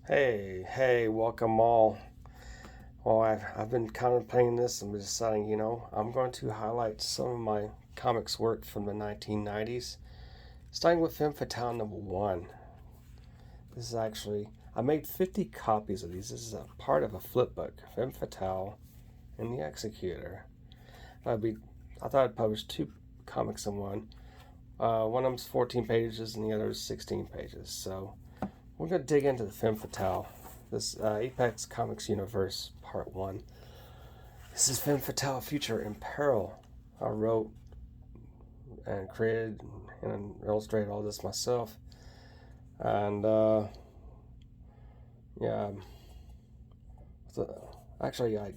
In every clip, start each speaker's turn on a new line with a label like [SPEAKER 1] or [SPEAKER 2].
[SPEAKER 1] Hey, welcome all. Well, I've been contemplating this and deciding, I'm going to highlight some of my comics work from the 1990s, starting with Femme Fatale #1. This is actually, I made 50 copies of these. This is a part of a flip book, Femme Fatale and the Executor. I'd be, I thought I'd publish two comics in one. One of them's 14 pages and the other is 16 pages. So we're going to dig into the Femme Fatale, this Apex Comics Universe Part 1. This is Femme Fatale, Future in Peril. I wrote and created and illustrated all this myself. And, yeah. Actually, I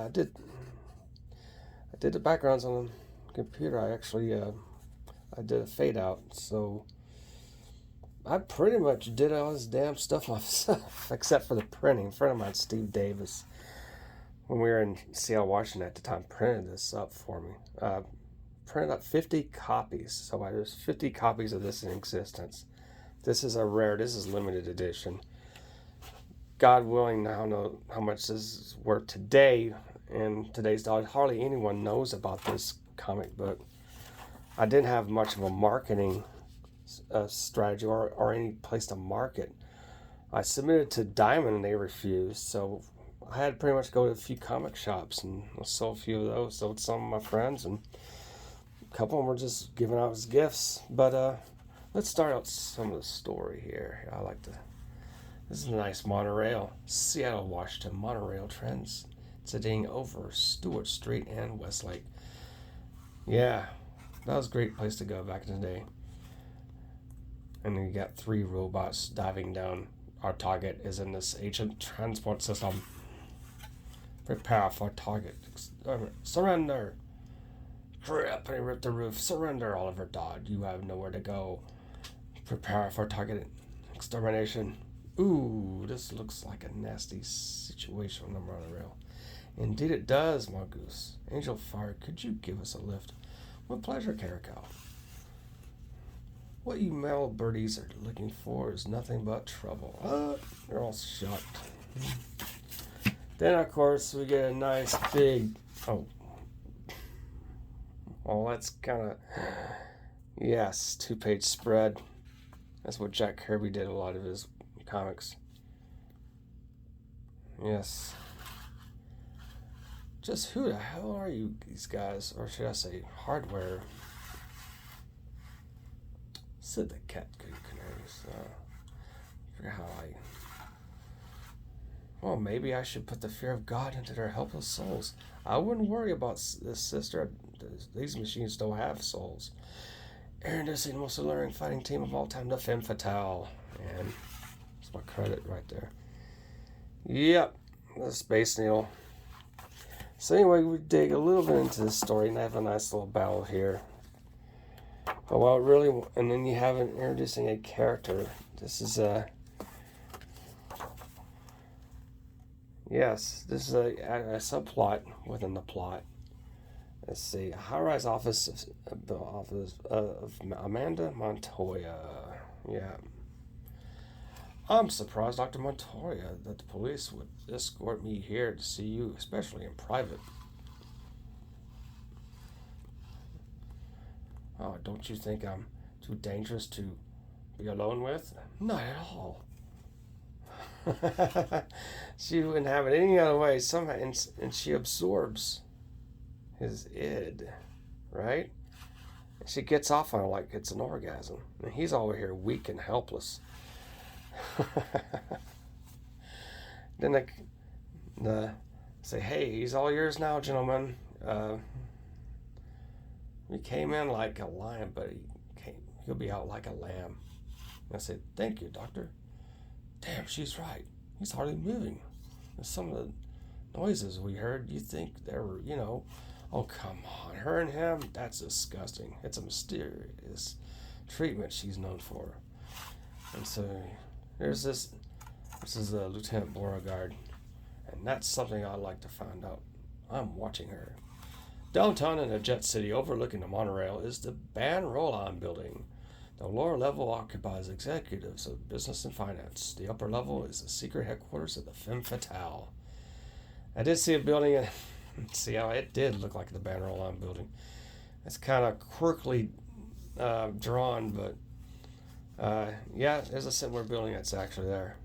[SPEAKER 1] did the backgrounds on the computer. I did a fade out, so I pretty much did all this damn stuff myself, except for the printing. A friend of mine, Steve Davis, when we were in Seattle, Washington at the time, printed this up for me. Printed up 50 copies, so there's 50 copies of this in existence. This is limited edition. God willing, I don't know how much this is worth today in today's dollars. Hardly anyone knows about this comic book. I didn't have much of a marketing strategy or any place to market. I submitted to Diamond and they refused, so I had to pretty much go to a few comic shops and I sold a few of those, sold some of my friends, and a couple of them were just giving out as gifts. But let's start out some of the story here. This is a nice monorail, Seattle, Washington monorail trends sitting over Stewart Street and Westlake. Yeah, that was a great place to go back in the day. And then you got 3 robots diving down. Our target is in this ancient transport system. Prepare for target. Surrender. Hurry up and rip the roof. Surrender, Oliver Dodd. You have nowhere to go. Prepare for target extermination. Ooh, this looks like a nasty situation on the monorail. Indeed it does, Mongoose. Angel Fire, could you give us a lift? With pleasure, Caracal. What you male birdies are looking for is nothing but trouble. They're all shocked. Then, of course, we get a nice big... Well, that's kind of... Yes, 2-page spread. That's what Jack Kirby did a lot of his comics. Yes. Just who the hell are you, these guys? Or should I say, hardware? Said the cat canaries. Forget how Well, maybe I should put the fear of God into their helpless souls. I wouldn't worry about this, sister. These machines don't have souls. Introducing the most alluring fighting team of all time, the Femme Fatale. And that's my credit right there. Yep, the Space Needle. So anyway, we dig a little bit into this story and have a nice little battle here. But and then you have introducing a character. This is a subplot within the plot. Let's see, a high-rise office of Amanda Montoya. Yeah. I'm surprised, Dr. Montoya, that the police would escort me here to see you, especially in private. Oh, don't you think I'm too dangerous to be alone with? Not at all. She wouldn't have it any other way somehow, and she absorbs his id, right? And she gets off on it like it's an orgasm. And he's over here weak and helpless. Then they say, hey, he's all yours now, gentlemen. He came in like a lion, but he'll be out like a lamb. And I said, thank you, doctor. Damn, she's right. He's hardly moving. And some of the noises we heard, you think they were, oh, come on. Her and him, that's disgusting. It's a mysterious treatment she's known for. And so there's this is Lieutenant Beauregard, and that's something I'd like to find out. I'm watching her. Downtown in a jet city overlooking the monorail is the Ban Roll-On building. The lower level occupies executives of business and finance. The upper level is the secret headquarters of the Femme Fatale. I did see a building, and see how it did look like the Banner Line building. It's kind of quirkily drawn, but yeah, there's a similar building that's actually there.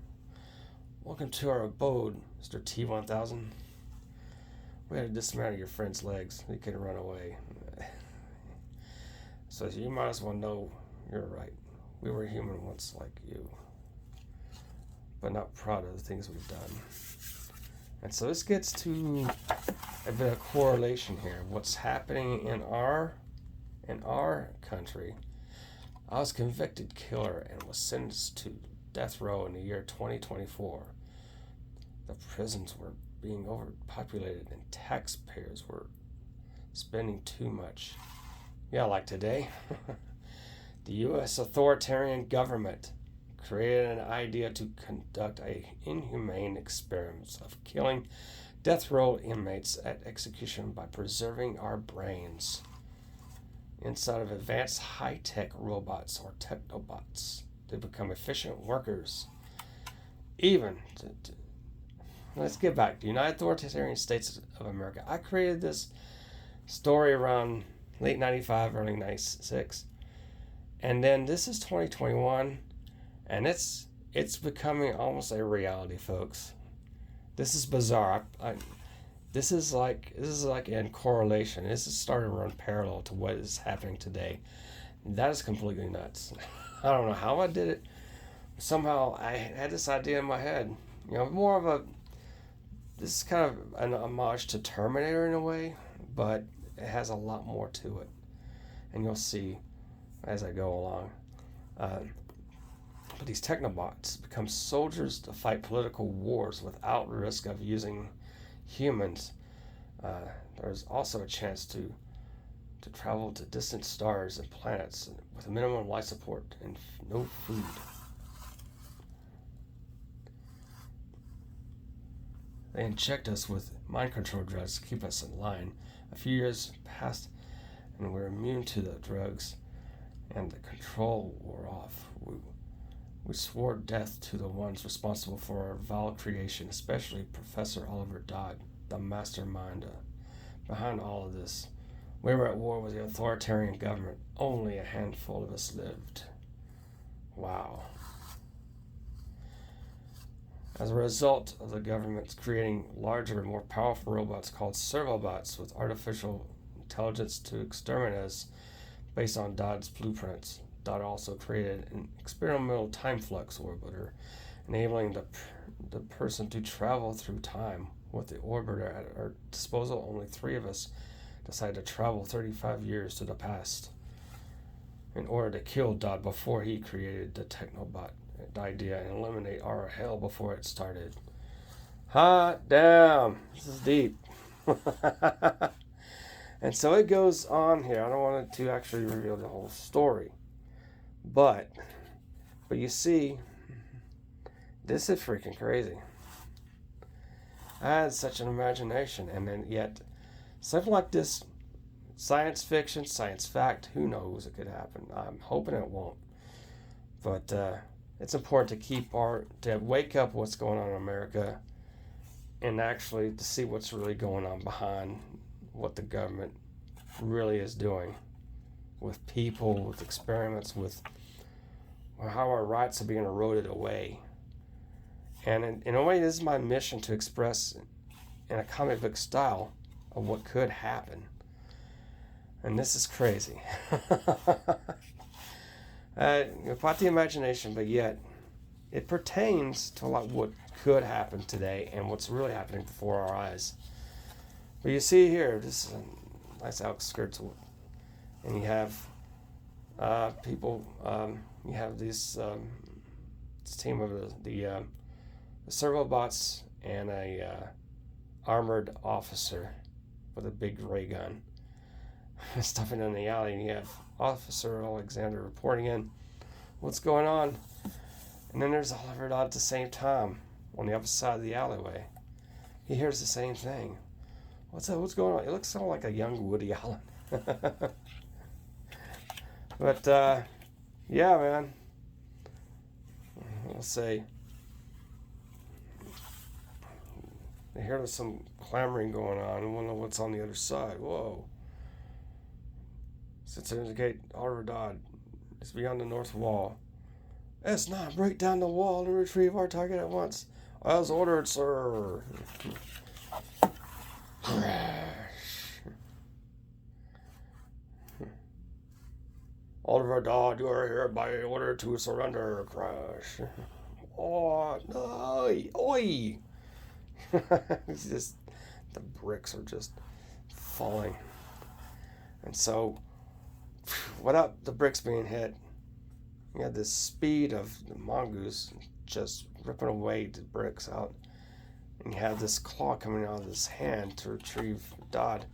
[SPEAKER 1] Welcome to our abode, Mr. T-1000. We had to dismantle your friend's legs. He couldn't run away. So you might as well know you're right. We were human once like you, but not proud of the things we've done. And so this gets to a bit of correlation here. What's happening in our country. I was a convicted killer and was sentenced to death row in the year 2024. The prisons were being overpopulated and taxpayers were spending too much. Yeah, like today. The U.S. authoritarian government created an idea to conduct inhumane experiments of killing death row inmates at execution by preserving our brains inside of advanced high-tech robots or technobots. They become efficient workers. Let's get back to the United Authoritarian States of America. I created this story around late 95, early 96. And then this is 2021, and it's becoming almost a reality, folks. This is bizarre. This is like in correlation. This is starting to run parallel to what is happening today. That is completely nuts. I don't know how I did it. Somehow I had this idea in my head. This is kind of an homage to Terminator in a way, but it has a lot more to it. And you'll see as I go along. But these technobots become soldiers to fight political wars without risk of using humans. There's also a chance to travel to distant stars and planets with a minimum life support and no food. They inject us with mind control drugs to keep us in line. A few years passed and we're immune to the drugs and the control wore off. We swore death to the ones responsible for our vile creation, especially Professor Oliver Dodd, the mastermind behind all of this. We were at war with the authoritarian government. Only a handful of us lived. Wow. As a result of the government creating larger and more powerful robots called servobots with artificial intelligence to exterminate us based on Dodd's blueprints, Dodd also created an experimental time flux orbiter, enabling the person to travel through time. With the orbiter at our disposal, only 3 of us decided to travel 35 years to the past in order to kill Dodd before he created the Technobot idea and eliminate our hell before it started. Hot damn, this is deep. And so it goes on here. I don't want to actually reveal the whole story, but you see, this is freaking crazy. I had such an imagination, and then yet something like this, science fiction, science fact, who knows, it could happen. I'm hoping it won't, but it's important to wake up what's going on in America and actually to see what's really going on behind what the government really is doing with people, with experiments, with how our rights are being eroded away. And in a way, this is my mission to express in a comic book style of what could happen. And this is crazy. Quite the imagination, but yet it pertains to a lot what could happen today and what's really happening before our eyes. But you see here, this is a nice outskirts, and you have people. You have this team of the servobots and a armored officer with a big ray gun stuffing in the alley, and you have Officer Alexander reporting in what's going on, and then there's Oliver Dodd at the same time on the opposite side of the alleyway. He hears the same thing. What's up? What's going on? It looks sort of like a young Woody Allen. But Yeah, man. Let's say I hear there's some clamoring going on. I wonder what's on the other side. Whoa. Since indicate Oliver Dodd is beyond the north wall. S9, break down the wall and retrieve our target at once. As ordered, sir. Crash. Oliver Dodd, you are hereby ordered to surrender. Crash. Oh, no. Oi. It's just, the bricks are just falling. And so, without the bricks being hit, you had this speed of the mongoose just ripping away the bricks out. And you have this claw coming out of his hand to retrieve Dodd.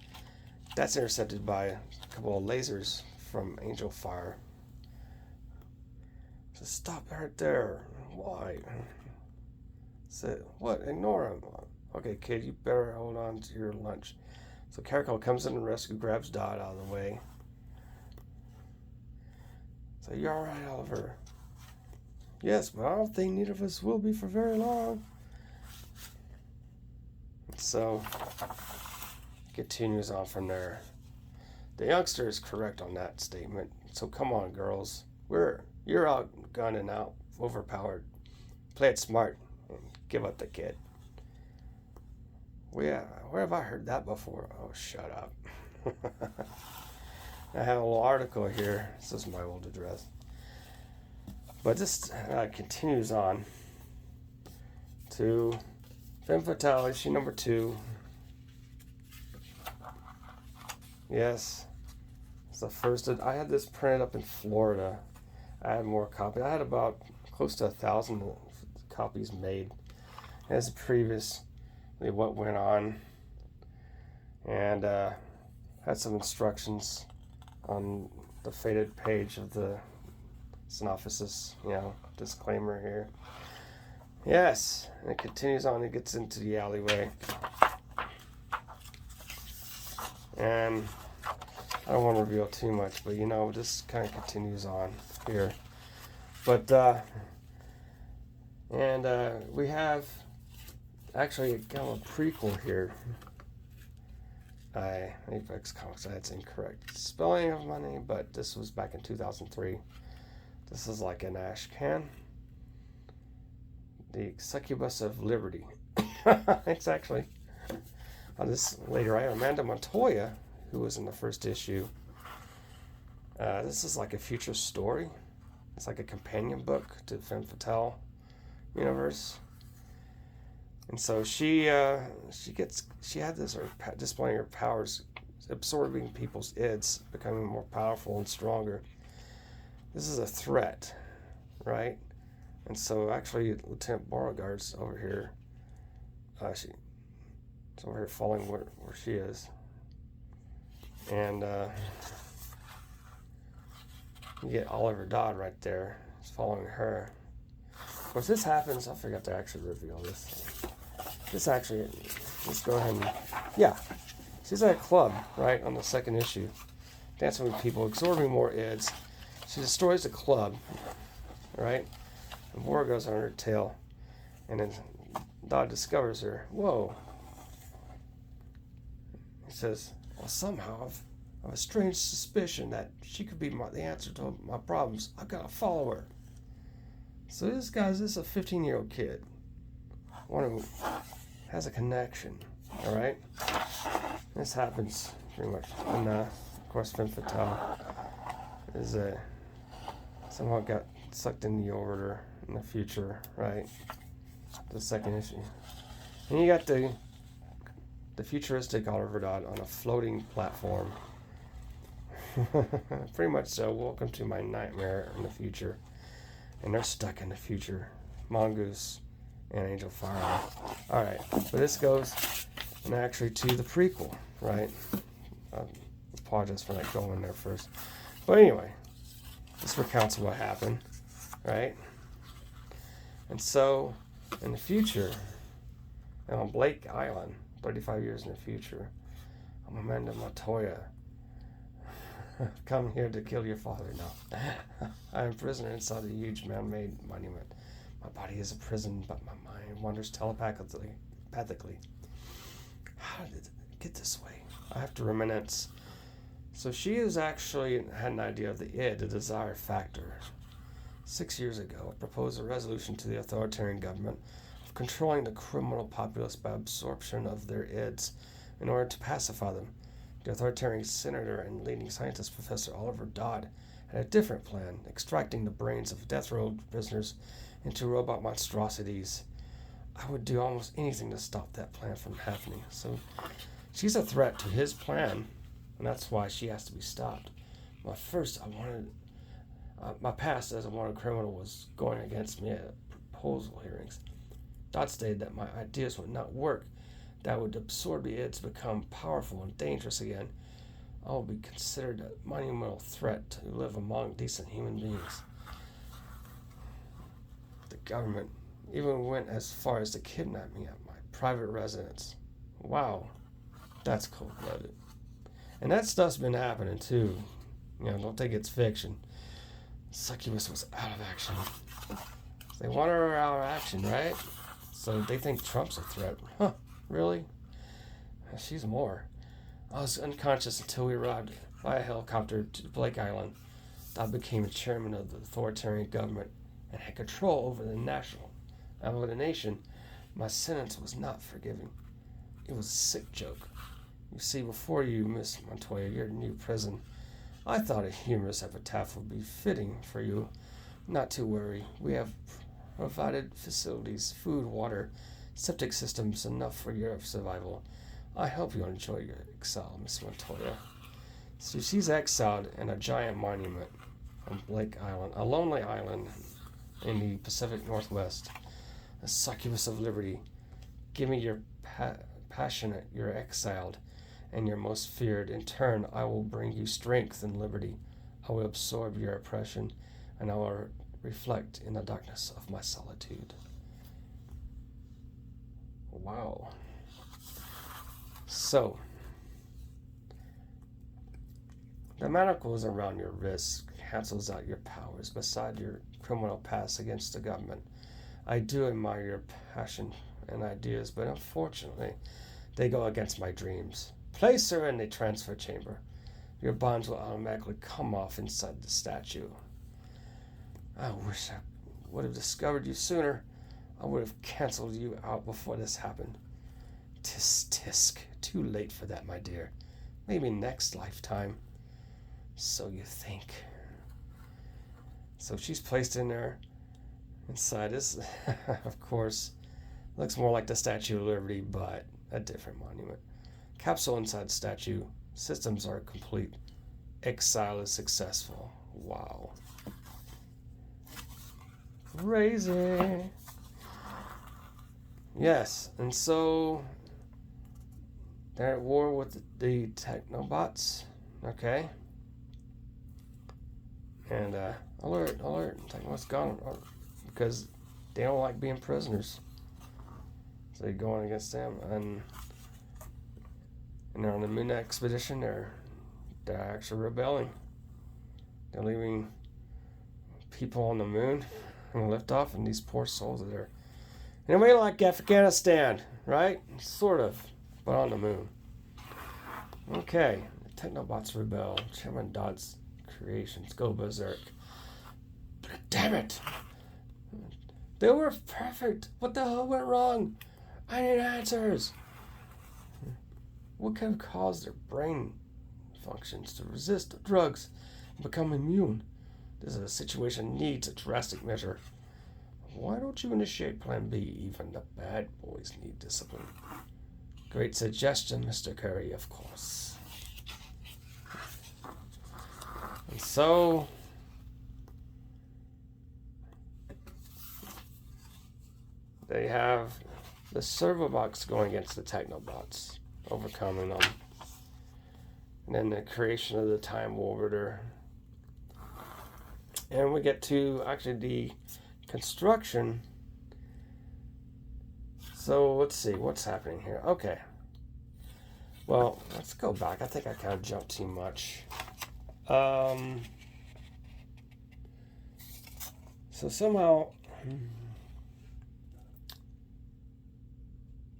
[SPEAKER 1] That's intercepted by a couple of lasers from Angel Fire. So stop right there. Why? Said, what? Ignore him. Okay, kid, you better hold on to your lunch. So Caracol comes in and rescue, grabs Dodd out of the way. So, you alright, Oliver? Yes, but I don't think neither of us will be for very long. So, continues on from there. The youngster is correct on that statement. So come on, girls. You're outgunned and out overpowered. Play it smart and give up the kid. Where have I heard that before? Oh, shut up. I have a little article here. This is my old address. But this continues on to Femme Fatale, issue number 2. Yes. It's the first. I had this printed up in Florida. I had more copies. I had about close to 1,000 copies made. As previously what went on. And had some instructions on the faded page of the synopsis, disclaimer here. Yes, and it continues on. It gets into the alleyway. And I don't want to reveal too much, but this kind of continues on here. But, we have actually kind of a prequel here. Apex Comics, that's incorrect spelling of my name, but this was back in 2003. This is like an ash can. The Succubus of Liberty. It's actually on this later. I have Amanda Montoya, who was in the first issue. This is like a future story. It's like a companion book to Femme Fatale universe. And so she had this, displaying her powers, absorbing people's ids, becoming more powerful and stronger. This is a threat, right? And so actually Lieutenant Beauregard's over here. She's over here following where she is. And you get Oliver Dodd right there. He's following her. Of course, this happens. I forgot to actually reveal this. Let's go ahead and, she's at a club, right, on the second issue, dancing with people, absorbing more ids. She destroys the club, right, and War goes on her tail, and then Dodd discovers her. Whoa. He says, well, somehow I have a strange suspicion that she could be the answer to my problems. I've got to follow her. So this is a 15-year-old kid, one who has a connection, all right? This happens pretty much. And, of course, Femme Fatale is somehow got sucked in the orbiter in the future, right? The second issue. And you got the futuristic Oliver Dodd on a floating platform. Pretty much so. Welcome to my nightmare in the future. And they're stuck in the future. Mongoose and Angel Fire. Alright, but this goes actually to the prequel, right? I apologize for not going there first. But anyway, this recounts what happened, right? And so, in the future, and on Blake Island, 35 years in the future, I'm Amanda Montoya. Come here to kill your father now. I am a prisoner inside a huge man-made monument. My body is a prison, but my mind wanders telepathically. How did it get this way? I have to reminisce. So she has actually had an idea of the id, the desire factor. 6 years ago, I proposed a resolution to the authoritarian government of controlling the criminal populace by absorption of their ids in order to pacify them. The authoritarian senator and leading scientist, Professor Oliver Dodd, had a different plan, extracting the brains of death row prisoners into robot monstrosities. I would do almost anything to stop that plan from happening. So she's a threat to his plan, and that's why she has to be stopped. My past as a wanted criminal was going against me at proposal hearings. Dodd stated that my ideas would not work, that would absorb the ids, become powerful and dangerous again. I will be considered a monumental threat to live among decent human beings. The government even went as far as to kidnap me at my private residence. Wow, that's cold-blooded. And that stuff's been happening too. Don't think it's fiction. Succubus was out of action. They want her out of action, right? So they think Trump's a threat. Huh, really? She's more. I was unconscious until we arrived by a helicopter to Blake Island. I became chairman of the authoritarian government and had control over the nation. My sentence was not forgiving. It was a sick joke. You see, before you, Miss Montoya, your new prison, I thought a humorous epitaph would be fitting for you. Not to worry. We have provided facilities, food, water, septic systems enough for your survival. I hope you enjoy your exile, Miss Montoya. So she's exiled in a giant monument on Blake Island, a lonely island in the Pacific Northwest, a succubus of liberty. Give me your passionate, you're exiled, and your most feared. In turn, I will bring you strength and liberty. I will absorb your oppression, and I will reflect in the darkness of my solitude. Wow. So, the manacles around your wrists cancels out your powers beside your criminal past against the government. I do admire your passion and ideas, but unfortunately, they go against my dreams. Place her in the transfer chamber. Your bonds will automatically come off inside the statue. I wish I would have discovered you sooner. I would have canceled you out before this happened. Tisk. Too late for that, my dear. Maybe next lifetime. So you think. So she's placed in there. Inside this, of course, looks more like the Statue of Liberty, but a different monument. Capsule inside statue. Systems are complete. Exile is successful. Wow. Crazy. Yes, and so they're at war with the Technobots. Okay. And alert, Technobots gone because they don't like being prisoners. So they're going against them, and they're on the moon expedition. They're actually rebelling. They're leaving people on the moon and lift off, and these poor souls are there. In a way like Afghanistan, right? Sort of, but on the moon. Okay, the Technobots rebel. Chairman Dodd's creations go berserk. But damn it! They were perfect. What the hell went wrong? I need answers. What can cause their brain functions to resist drugs and become immune? This is a situation that needs a drastic measure. Why don't you initiate Plan B? Even the bad boys need discipline. Great suggestion, Mr. Curry, of course. And so they have the servo box going against the Technobots, overcoming them. And then the creation of the Time Orbiter. And we get to actually the construction. So let's see what's happening here. Okay. Well, let's go back. I think I kind of jumped too much. So somehow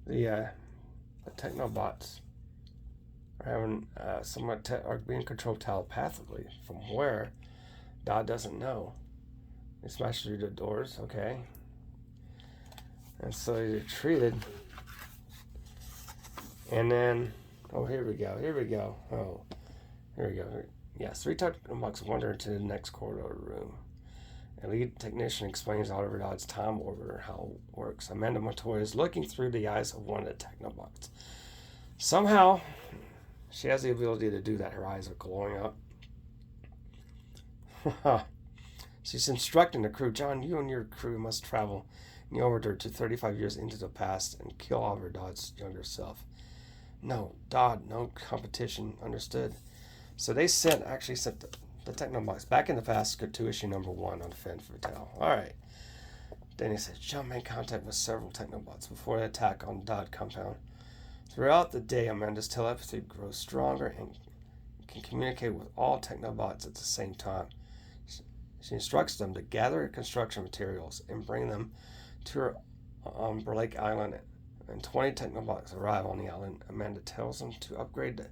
[SPEAKER 1] the Technobots are having are being controlled telepathically. From where? Dodd doesn't know. They smashed through the doors, okay. And so he retreated. And then, oh, here we go. Oh, here we go. Yes, 3 Technobots wander into the next corridor room. A lead technician explains Oliver Dodd's time orbiter how it works. Amanda Montoya is looking through the eyes of one of the Technobots. Somehow, she has the ability to do that. Her eyes are glowing up. She's instructing the crew, John, you and your crew must travel in the orbiter to 35 years into the past and kill Oliver Dodd's younger self. No, Dodd, no competition, understood. So they actually sent the Technobots back in the past to issue number 1 on Femme Fatale. Alright. Then he says, John made contact with several Technobots before the attack on Dodd compound. Throughout the day, Amanda's telepathy grows stronger and can communicate with all Technobots at the same time. She instructs them to gather construction materials and bring them to her on Blake Island. And 20 Technobots arrive on the island. Amanda tells them to upgrade the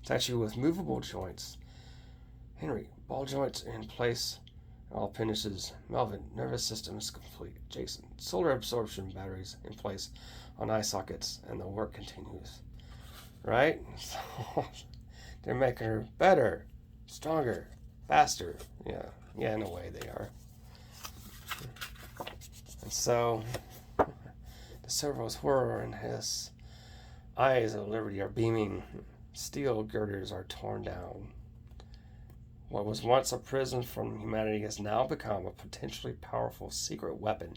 [SPEAKER 1] statue with movable joints. Henry, ball joints in place. All finishes. Melvin, nervous system is complete. Jason, solar absorption batteries in place on eye sockets, and the work continues. Right? So they're making her better, stronger, faster. Yeah, in a way they are. And so the servo's whir and hiss. Eyes of liberty are beaming. Steel girders are torn down. What was once a prison from humanity has now become a potentially powerful secret weapon.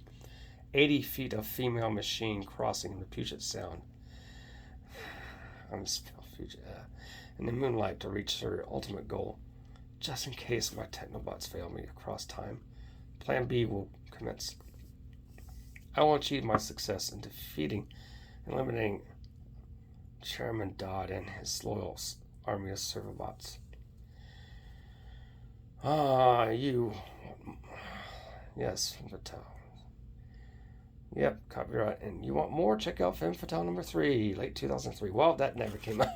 [SPEAKER 1] 80 feet of female machine crossing the Puget Sound. In the moonlight to reach her ultimate goal. Just in case my Technobots fail me across time, Plan B will commence. I will achieve my success in defeating and eliminating Chairman Dodd and his loyal army of servobots. Yes, Fatale. Yep, copyright. And you want more? Check out Femme Fatale number 3, late 2003. Well, that never came out.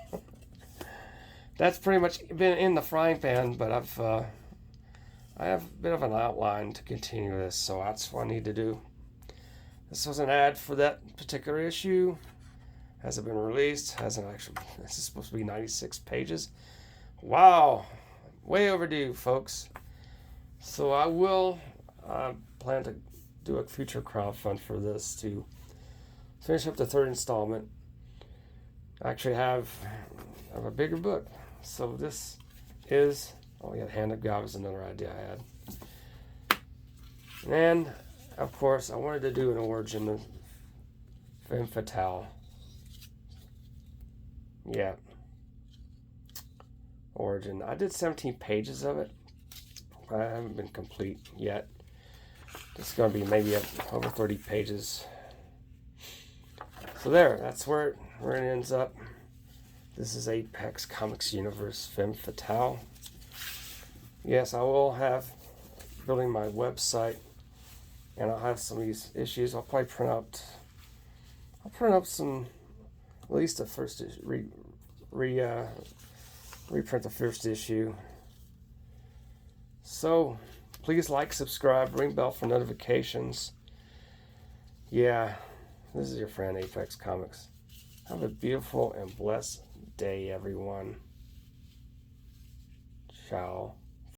[SPEAKER 1] That's pretty much been in the frying pan, but I have a bit of an outline to continue this, so that's what I need to do. This was an ad for that particular issue. Hasn't been released. Hasn't actually. This is supposed to be 96 pages. Wow, way overdue, folks. So I will plan to do a future crowdfund for this to finish up the 3rd installment. I actually have a bigger book. So this is, Hand of God was another idea I had. And, of course, I wanted to do an origin of Femme Fatale. Yeah. Origin. I did 17 pages of it. I haven't been complete yet. It's going to be maybe over 30 pages. So that's where it ends up. This is Apex Comics Universe Femme Fatale. Yes, I will have building my website, and I'll have some of these issues. I'll probably print up some, at least the first issue, reprint the first issue. So please like, subscribe, ring bell for notifications. Yeah, this is your friend Apex Comics. Have a beautiful and blessed day, everyone. Ciao.